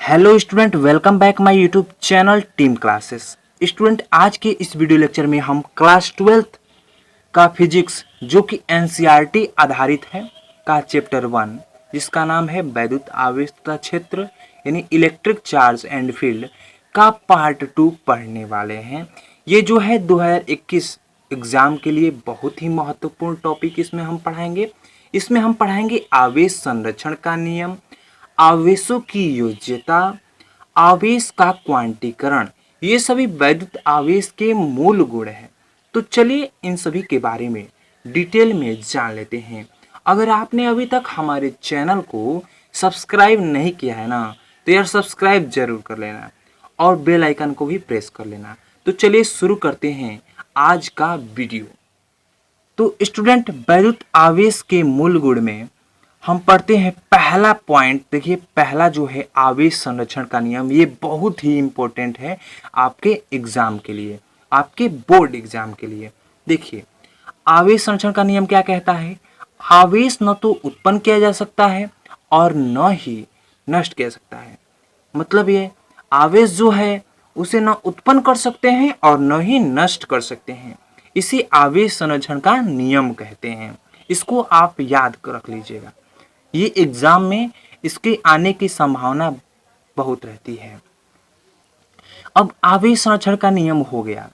Hello student, welcome back my YouTube channel team classes. Student, आज के इस video lecture में हम क्लास 12th का फिजिक्स जो कि एनसीईआरटी आधारित है का चैप्टर 1 जिसका नाम है वैद्युत आवेश तथा क्षेत्र यानी इलेक्ट्रिक चार्ज एंड फील्ड का पार्ट 2 पढ़ने वाले हैं। ये जो है 2021 एग्जाम के लिए बहुत ही महत्वपूर्ण टॉपिक इसमें हम पढ़ाएंगे। इसमें हम पढ़ाएंगे आवेश संरक्षण का नियम, आवेशों की योज्यता, आवेश का क्वांटीकरण। ये सभी वैद्युत आवेश के मूल गुण हैं। तो चलिए इन सभी के बारे में डिटेल में जान लेते हैं। अगर आपने अभी तक हमारे चैनल को सब्सक्राइब नहीं किया है ना, तो यार सब्सक्राइब जरूर कर लेना और बेल आइकन को भी प्रेस कर लेना। तो चलिए शुरू करते हैं आज का वीडियो। तो स्टूडेंट, वैद्युत आवेश के मूल गुण में हम पढ़ते हैं पहला पॉइंट। देखिए, पहला जो है आवेश संरक्षण का नियम, ये बहुत ही इंपॉर्टेंट है आपके एग्जाम के लिए, आपके बोर्ड एग्जाम के लिए। देखिए, आवेश संरक्षण का नियम क्या कहता है? आवेश न तो उत्पन्न किया जा सकता है और न ही नष्ट किया जा सकता है। मतलब ये आवेश जो है उसे न उत्पन्न कर सकते हैं और न ही नष्ट कर सकते हैं। इसी आवेश संरक्षण का नियम कहते हैं। इसको आप याद रख लीजिएगा। ये एग्जाम में इसके आने की संभावना बहुत रहती है। अब आवेश संरक्षण का नियम हो गया,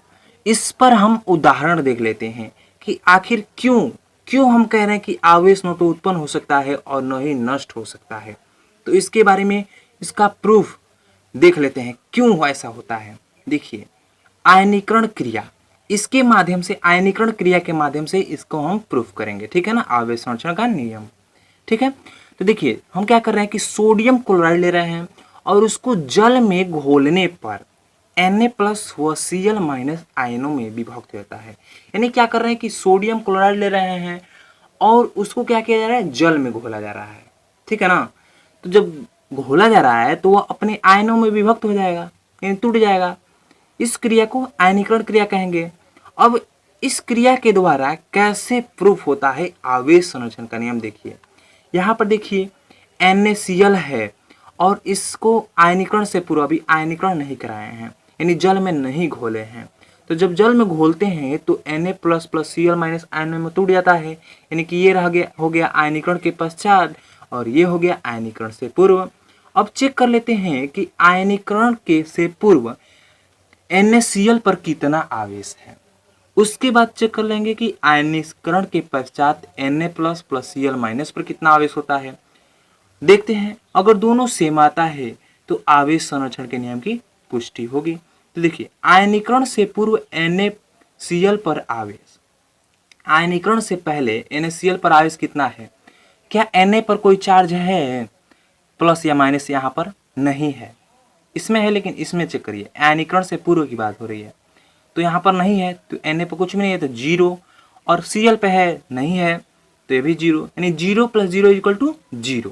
इस पर हम उदाहरण देख लेते हैं कि आखिर क्यों क्यों हम कह रहे हैं कि आवेश न तो उत्पन्न हो सकता है और न ही नष्ट हो सकता है। तो इसके बारे में इसका प्रूफ देख लेते हैं क्यों ऐसा होता है। देखिए, आयनीकरण क्रिया, इसके माध्यम से, आयनीकरण क्रिया के माध्यम से इसको हम प्रूफ करेंगे। ठीक है ना, आवेश संरक्षण का नियम। ठीक है, तो देखिए हम क्या कर रहे हैं कि सोडियम क्लोराइड ले रहे हैं और उसको जल में घोलने पर Na+ व Cl- आयनों में विभक्त होता है। यानी क्या कर रहे हैं कि सोडियम क्लोराइड ले रहे हैं और उसको क्या किया जा रहा है, जल में घोला जा रहा है। ठीक है ना, तो जब घोला जा रहा है तो वह अपने आयनों में विभक्त हो जाएगा, यानी टूट जाएगा। इस क्रिया को आयनीकरण क्रिया कहेंगे। अब इस क्रिया के द्वारा कैसे प्रूफ होता है आवेश संरक्षण का नियम? देखिए यहाँ पर देखिए NaCl है और इसको आयनीकरण से पूर्व अभी आयनीकरण नहीं कराए हैं, यानी जल में नहीं घोले हैं। तो जब जल में घोलते हैं तो Na++ Cl- आयन में टूट जाता है, यानी कि ये हो गया आयनीकरण के पश्चात और ये हो गया आयनीकरण से पूर्व। अब चेक कर लेते हैं कि आयनीकरण के से पूर्व NaCl पर कितना आवेश है। उसके बाद चेक कर लेंगे कि आयनीकरण के पश्चात Na+ Cl- पर कितना आवेश होता है। देखते हैं, अगर दोनों सेम आता है तो आवेश संरक्षण के नियम की पुष्टि होगी। तो देखिए, आयनीकरण से पूर्व NaCl पर आवेश, आयनीकरण से पहले NaCl पर आवेश कितना है? क्या Na पर कोई चार्ज है प्लस या माइनस? यहाँ पर नहीं है, इसमें है, लेकिन इसमें चेक करिए, आयनीकरण से पूर्व की बात हो रही है तो यहाँ पर नहीं है, तो Na पर कुछ भी नहीं है तो 0, और Cl पे है, नहीं है तो ये भी 0, यानी 0 + 0 = 0।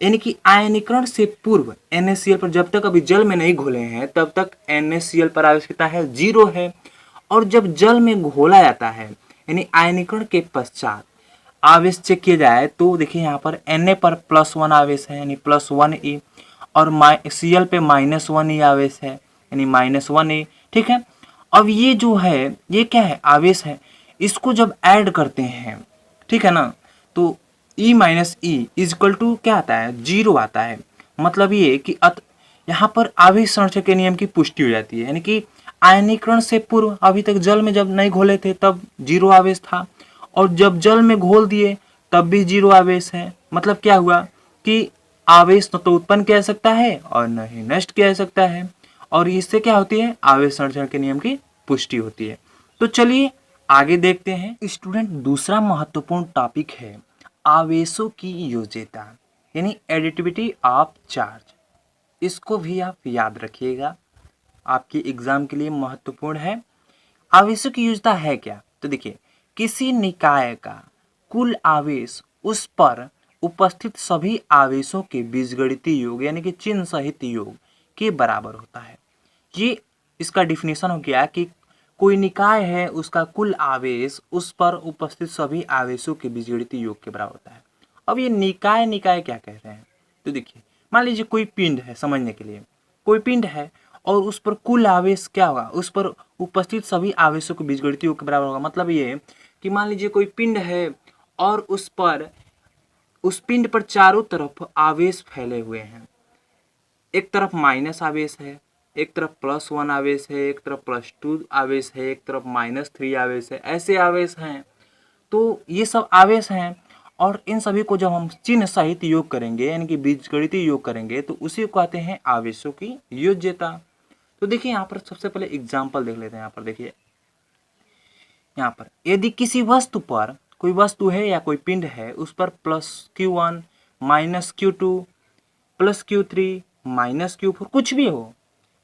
यानी कि आयनीकरण से पूर्व NaCl पर जब तक अभी जल में नहीं घोले हैं तब तक NaCl पर आवेश कितना है? 0 है। और जब जल में घोला जाता है यानी आयनीकरण के पश्चात आवेश चेक किया जाए तो देखिए यहाँ पर Na पर +1 आवेश है, यानी +1e, और Cl पे -1e आवेश है, यानी -1e। ठीक है, अब ये जो है ये क्या है? आवेश है। इसको जब ऐड करते हैं, ठीक है ना, तो E - E = क्या आता है? 0 आता है। मतलब ये कि यहाँ पर आवेश संरक्षण के नियम की पुष्टि हो जाती है, यानी कि आयनीकरण से पूर्व अभी तक जल में जब नहीं घोले थे तब 0 आवेश था, और जब जल में घोल दिए तब भी 0 आवेश है। मतलब क्या हुआ कि आवेश न तो उत्पन्न किया जा सकता है और न ही नष्ट किया जा सकता है, और इससे क्या होती है? आवेश संरक्षण के नियम की पुष्टि होती है। तो चलिए आगे देखते हैं। स्टूडेंट, दूसरा महत्वपूर्ण टॉपिक है आवेशों की योज्यता, यानी एडिटिविटी ऑफ चार्ज। इसको भी आप याद रखिएगा, आपके एग्जाम के लिए महत्वपूर्ण है। आवेशों की योज्यता है क्या? तो देखिए, किसी निकाय का कुल आवेश उस पर उपस्थित सभी आवेशों के बीजगणितीय योग यानी कि चिन्ह सहित योग के बराबर होता है। ये इसका डिफिनेशन हो गया कि कोई निकाय है, उसका कुल आवेश उस पर उपस्थित सभी आवेशों के बीजगणितीय योग के बराबर होता है। अब ये निकाय निकाय क्या कह रहे हैं? तो देखिए, मान लीजिए कोई पिंड है, समझने के लिए कोई पिंड है और उस पर कुल आवेश क्या होगा, उस पर उपस्थित सभी आवेशों के बीजगणितीय योग के बराबर होगा। मतलब ये कि मान लीजिए कोई पिंड है और उस पिंड पर चारों तरफ आवेश फैले हुए हैं। एक तरफ माइनस आवेश है, एक तरफ +1 आवेश है, एक तरफ +2 आवेश है, एक तरफ -3 आवेश है, ऐसे आवेश हैं। तो ये सब आवेश हैं और इन सभी को जब हम चिन्ह सहित योग करेंगे यानी कि बीजगणितीय योग करेंगे तो उसी को कहते हैं आवेशों की योज्यता। तो देखिए यहाँ पर सबसे पहले एग्जाम्पल देख लेते हैं। यहाँ पर देखिए, यहाँ पर यदि किसी वस्तु पर, कोई वस्तु है या कोई पिंड है, उस पर +Q1 -Q2 +Q3 -Q4 कुछ भी हो,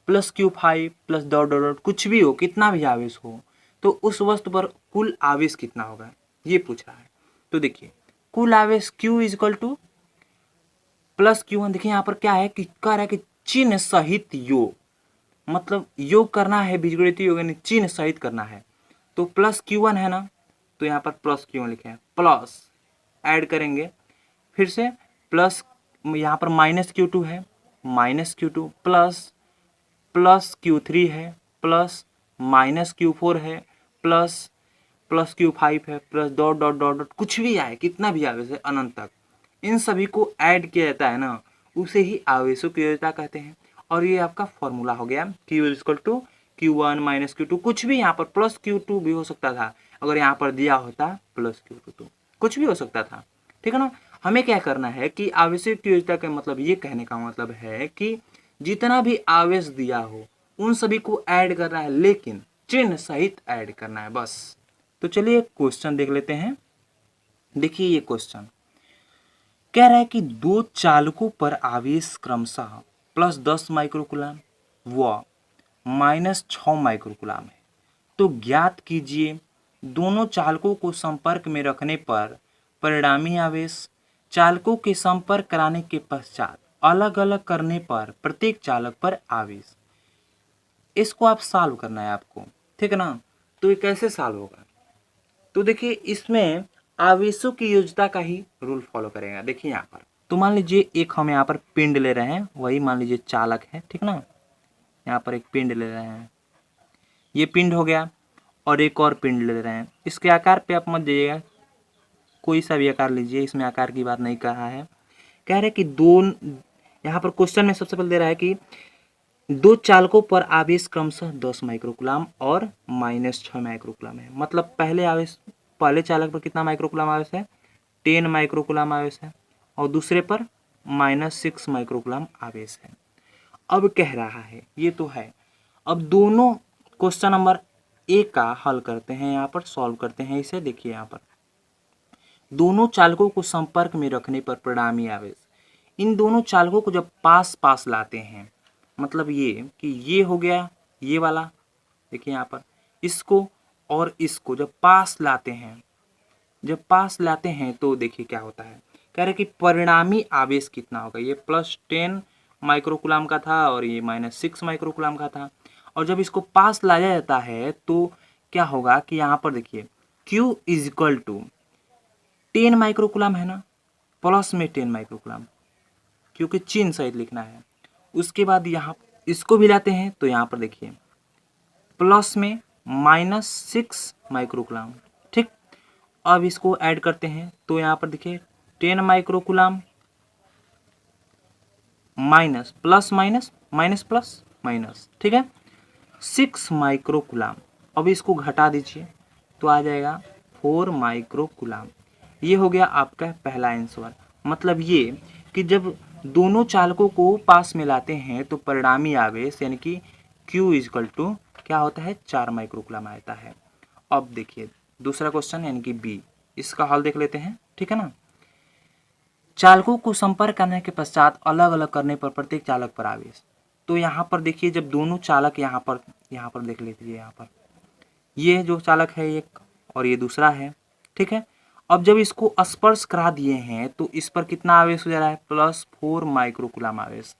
+Q5 plus dot dot dot कुछ भी हो, कितना भी आवेश हो, तो उस वस्तु पर कुल आवेश कितना होगा ये पूछ रहा है। तो देखिए कुल आवेश Q इजकल टू +Q1। देखिए यहाँ पर क्या है कि कह रहा है कि चिन्ह सहित योग, मतलब योग करना है, बीजगणितीय योग यानी चिन्ह सहित करना है। तो +Q1 है ना, तो यहाँ पर +Q1 लिखे हैं, प्लस ऐड करेंगे फिर से प्लस, यहाँ पर -Q2 है, -Q2 प्लस Q3 है, प्लस -Q4 है, प्लस +Q5 है, plus dot dot dot dot कुछ भी आए, कितना भी आवेश है अनंत तक, इन सभी को ऐड किया जाता है ना, उसे ही आवेशों की योज्यता कहते हैं। और ये आपका फॉर्मूला हो गया Q equal to Q1 -Q2, कुछ भी यहाँ पर +Q2 भी हो सकता था, अगर यहाँ पर दिया होता +Q2 तो कुछ भी हो सकता था, ठीक है ना। हमें क्या करना है कि आवेशों की योज्यता का मतलब ये कहने का मतलब है कि जितना भी आवेश दिया हो उन सभी को ऐड करना है, लेकिन चिन्ह सहित ऐड करना है बस। तो चलिए क्वेश्चन देख लेते हैं। देखिए ये क्वेश्चन कह रहा है कि दो चालकों पर आवेश क्रमशः +10 माइक्रोकूलम व -6 माइक्रोकूलम है, तो ज्ञात कीजिए दोनों चालकों को संपर्क में रखने पर परिणामी आवेश, चालकों के संपर्क कराने के पश्चात अलग अलग करने पर प्रत्येक चालक पर आवेश। इसको आप सॉल्व करना है आपको, ठीक है ना। तो ये कैसे सॉल्व होगा, तो देखिए इसमें आवेशों की योज्यता का ही रूल फॉलो करेगा। देखिए यहाँ पर तो मान लीजिए एक हम यहाँ पर पिंड ले रहे हैं, वही मान लीजिए चालक है, ठीक ना। यहाँ पर एक पिंड ले रहे हैं, ये पिंड हो गया, और एक और पिंड ले रहे हैं। इसके आकार पे आप मत दीजिएगा, कोई सा भी आकार लीजिए, इसमें आकार की बात नहीं कर रहा है। कह रहे हैं कि दो, यहाँ पर क्वेश्चन में सबसे पहले दे रहा है कि दो चालकों पर आवेश क्रमशः 10 माइक्रोकूलम और -6 माइक्रोकूलम है। मतलब पहले चालक पर कितना माइक्रोकूलम आवेश है, 10 माइक्रोकूलम आवेश है, और दूसरे पर -6 माइक्रोकूलम आवेश है। अब कह रहा है, ये तो है, अब दोनों क्वेश्चन नंबर ए का हल करते हैं, यहाँ पर सॉल्व करते हैं इसे। देखिए यहाँ पर दोनों चालकों को संपर्क में रखने पर परिणामी आवेश, इन दोनों चालकों को जब पास पास लाते हैं, मतलब ये कि ये हो गया ये वाला, देखिए यहाँ पर इसको और इसको जब पास लाते हैं, जब पास लाते हैं तो देखिए क्या होता है। कह रहे कि परिणामी आवेश कितना होगा, ये +10 माइक्रोकूलम का था और ये -6 माइक्रोकूलम का था, और जब इसको पास लाया जाता है तो क्या होगा कि यहाँ पर देखिए Q इजकल टू 10 माइक्रोकूलम है ना, प्लस में 10 माइक्रोकूलम, क्योंकि चिन्ह सहित लिखना है। उसके बाद यहाँ इसको भी लाते हैं तो यहाँ पर देखिए प्लस में -6 माइक्रोकूलम, ठीक। अब इसको ऐड करते हैं तो यहाँ पर देखिए 10 microcoulomb minus plus minus minus plus minus, ठीक है, 6 माइक्रोकूलम। अब इसको घटा दीजिए तो आ जाएगा 4 माइक्रोकूलम। ये हो गया आपका पहला आंसर। मतलब ये कि जब दोनों चालकों को पास में लाते हैं तो परिणामी आवेश यानी कि Q इजकल टू क्या होता है, 4 माइक्रोकूलम आता है। अब देखिए दूसरा क्वेश्चन यानी कि बी, इसका हल देख लेते हैं, ठीक है ना। चालकों को संपर्क करने के पश्चात अलग अलग करने पर प्रत्येक चालक पर आवेश। तो यहाँ पर देखिए जब दोनों चालक यहाँ पर देख लीजिए, यहाँ पर ये जो चालक है एक और ये दूसरा है, ठीक है। अब जब इसको स्पर्श करा दिए हैं तो इस पर कितना आवेश हो जा रहा है, +4 माइक्रोकूलम आवेश।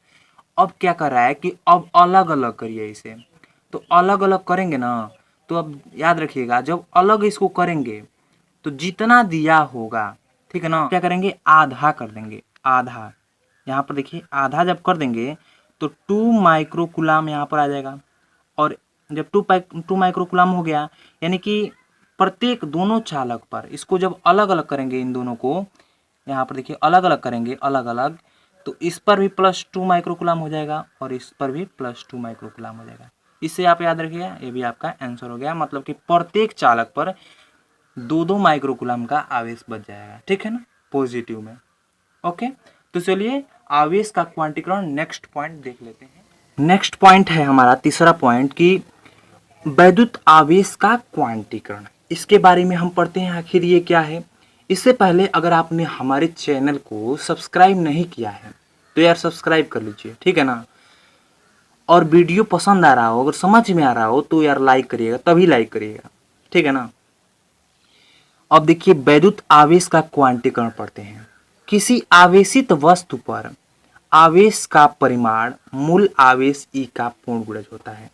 अब क्या कर रहा है कि अब अलग अलग करिए इसे, तो अलग अलग करेंगे ना, तो अब याद रखिएगा जब अलग इसको करेंगे तो जितना दिया होगा, ठीक है ना, क्या करेंगे आधा कर देंगे, आधा यहाँ पर देखिए आधा जब कर देंगे तो 2 माइक्रोकुलाम यहाँ पर आ जाएगा। और जब 2 माइक्रोकुलाम हो गया यानी कि प्रत्येक दोनों चालक पर इसको जब अलग अलग करेंगे, इन दोनों को यहाँ पर देखिए अलग अलग करेंगे, अलग अलग, तो इस पर भी +2 माइक्रोकुलाम हो जाएगा और इस पर भी +2 माइक्रोकुलाम हो जाएगा। इससे आप याद रखिएगा, ये भी आपका आंसर हो गया। मतलब कि प्रत्येक चालक पर 2-2 माइक्रोकुलाम का आवेश बच जाएगा, ठीक है ना, पॉजिटिव में। ओके, तो चलिए आवेश का क्वांटीकरण नेक्स्ट पॉइंट देख लेते हैं। नेक्स्ट पॉइंट है हमारा तीसरा पॉइंट कि वैद्युत आवेश का क्वांटीकरण। इसके बारे में हम पढ़ते हैं आखिर ये क्या है। इससे पहले अगर आपने हमारे चैनल को सब्सक्राइब नहीं किया है तो यार सब्सक्राइब कर लीजिए, ठीक है ना। और वीडियो पसंद आ रहा हो, अगर समझ में आ रहा हो तो यार लाइक करिएगा, तभी लाइक करिएगा, ठीक है ना। अब देखिए वैद्युत आवेश का क्वांटीकरण पढ़ते हैं। किसी आवेशित वस्तु पर आवेश का परिमाण मूल आवेश E का पूर्ण गुणज होता है।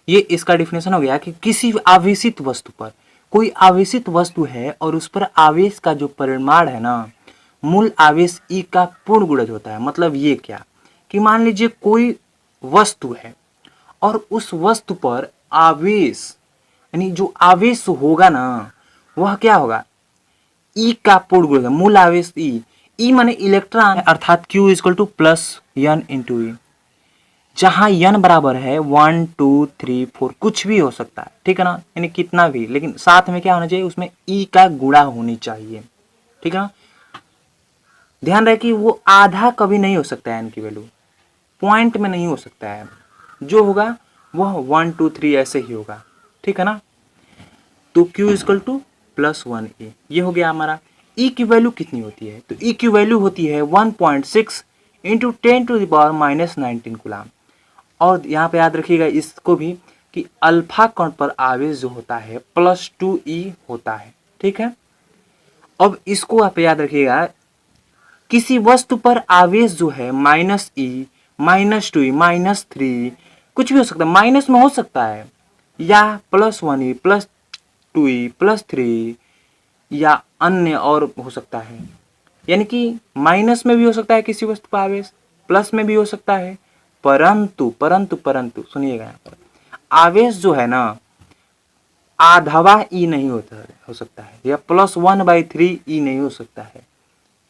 ये इसका डिफिनेशन हो गया कि किसी आवेशित वस्तु पर, कोई आवेशित वस्तु है और उस पर आवेश का जो परिमाण है ना, मूल आवेश E का पूर्ण गुणज होता है। मतलब ये क्या कि मान लीजिए कोई वस्तु है और उस वस्तु पर आवेश यानी जो आवेश होगा ना वह क्या होगा, E का पूर्ण गुणज, मूल आवेश E माने इलेक्ट्रॉन, अर्थात Q equal to +N into E, जहां N बराबर है 1 2 3 4 कुछ भी हो सकता है, ठीक है ना, यानी कितना भी, लेकिन साथ में क्या होना चाहिए, उसमें E का गुणा होनी चाहिए, ठीक है ना। ध्यान रहे कि वो आधा कभी नहीं हो सकता है, N की वैल्यू पॉइंट में नहीं हो सकता है, जो होगा वह 1 2 3 ऐसे ही होगा, ठीक है ना। तो Q इक्वल टू +1E, ये हो गया हमारा। E की वैल्यू कितनी होती है, तो E की वैल्यू होती है 1.6 इंटू 10⁻⁻19 कूलाम। और यहाँ पे याद रखिएगा इसको भी कि अल्फा कण पर आवेश जो होता है +2E होता है, ठीक है। अब इसको आप याद रखिएगा, किसी वस्तु पर आवेश जो है -E -2E -3 कुछ भी हो सकता है, माइनस में हो सकता है, या +1E +2E +3 या अन्य और हो सकता है, यानी कि माइनस में भी हो सकता है किसी वस्तु का आवेश, प्लस में भी हो सकता है। परंतु परंतु परंतु सुनिएगा, यहाँ पर आवेश जो है ना आधवा E नहीं हो सकता है, या +1/3 E नहीं हो सकता है,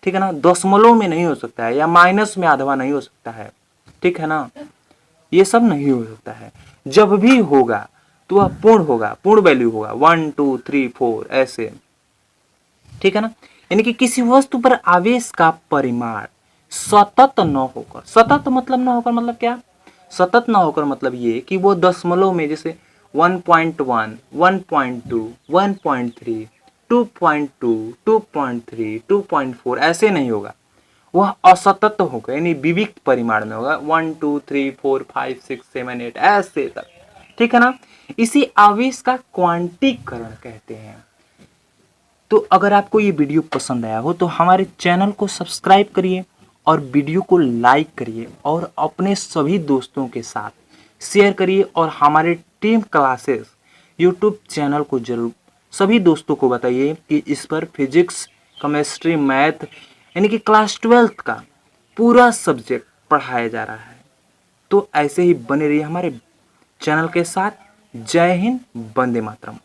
ठीक है ना, दशमलव में नहीं हो सकता है, या माइनस में आधवा नहीं हो सकता है, ठीक है ना। ये सब नहीं हो सकता है। जब भी होगा तो वह पूर्ण होगा, पूर्ण वैल्यू होगा 1 2 3 4 ऐसे, ठीक है ना। यानी कि किसी वस्तु पर आवेश का परिमाण सतत न होकर, सतत मतलब न होकर मतलब क्या, सतत न होकर मतलब ये कि वो दशमलव में, जैसे 1.1 1.2 1.3 2.2 2.3 2.4 ऐसे नहीं होगा, वह असतत होगा, यानी विविक्त परिमाण में होगा, 1 2 3 4 5 6 7 8 ऐसे तक, ठीक है ना। इसी आवेश का क्वांटीकरण कहते हैं। तो अगर आपको ये वीडियो पसंद आया हो तो हमारे चैनल को सब्सक्राइब करिए और वीडियो को लाइक करिए और अपने सभी दोस्तों के साथ शेयर करिए, और हमारे टीम क्लासेस यूट्यूब चैनल को जरूर सभी दोस्तों को बताइए कि इस पर फिजिक्स केमिस्ट्री मैथ यानी कि क्लास 12th का पूरा सब्जेक्ट पढ़ाया जा रहा है। तो ऐसे ही बने रहिए हमारे चैनल के साथ। जय हिंद, वंदे मातरम।